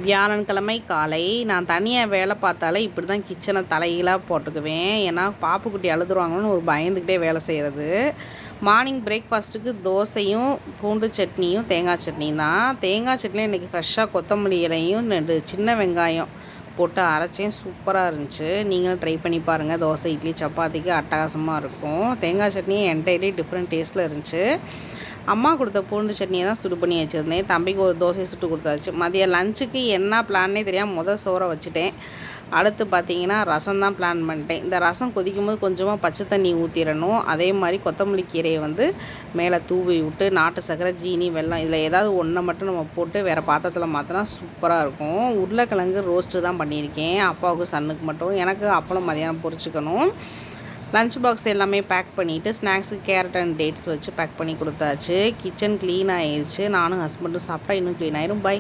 வியாழக்கிழமை காலை நான் தனியாக வேலை பார்த்தாலே இப்படி தான் கிச்சனை தலைகீழாக போட்டுக்குவேன். ஏன்னா பாப்புக்குட்டி அழுதுருவாங்கன்னு ஒரு பயந்துக்கிட்டே வேலை செய்கிறது. மார்னிங் பிரேக்ஃபாஸ்ட்டுக்கு தோசையும் பூண்டு சட்னியும் தேங்காய் சட்னியும் தான். தேங்காய் சட்னியும் இன்றைக்கி ஃப்ரெஷ்ஷாக கொத்தமல்லி இலையும் 2 சின்ன வெங்காயம் போட்டு அரைச்சேன். சூப்பராக இருந்துச்சு. நீங்களும் ட்ரை பண்ணி பாருங்கள். தோசை, இட்லி, சப்பாத்திக்கு அட்டகாசமாக இருக்கும். தேங்காய் சட்னி என்டையர்லி டிஃப்ரெண்ட் டேஸ்ட்டில் இருந்துச்சு. அம்மா கொடுத்த பூண்டு சட்னியை தான் சுடு பண்ணி வச்சுருந்தேன். தம்பிக்கு ஒரு தோசையை சுட்டு கொடுத்தாச்சு. மதியம் லஞ்சுக்கு என்ன பிளான்னே தெரியாமல் சோறை வச்சுட்டேன். அடுத்து பார்த்திங்கன்னா ரசம் தான் பிளான் பண்ணிட்டேன். இந்த ரசம் கொதிக்கும் போது கொஞ்சமாக பச்சை தண்ணி ஊற்றிடணும். அதே மாதிரி கொத்தமல்லி கீரையை மேலே தூவி விட்டு நாட்டு சர்க்கரை, ஜீனி, வெல்லம் இதில் ஏதாவது ஒன்றை மட்டும் நம்ம போட்டு வேறு பாத்திரத்தில் மாற்றினா சூப்பராக இருக்கும். உருளைக்கிழங்கு ரோஸ்ட்டு தான் பண்ணியிருக்கேன். அப்பாவுக்கு சன்னுக்கு மட்டும். எனக்கு அப்பளம் மதியானம் பொரிச்சுக்கணும். லஞ்ச் பாக்ஸ் எல்லாமே பேக் பண்ணிவிட்டு ஸ்நாக்ஸுக்கு கேரட் அண்ட் டேட்ஸ் வச்சு பேக் பண்ணி கொடுத்தாச்சு. கிச்சன் க்ளீன் ஆகிடுச்சு. நானும் ஹஸ்பண்டும் சாப்பிட்டா இன்னும் க்ளீன் ஆயிரும். பை.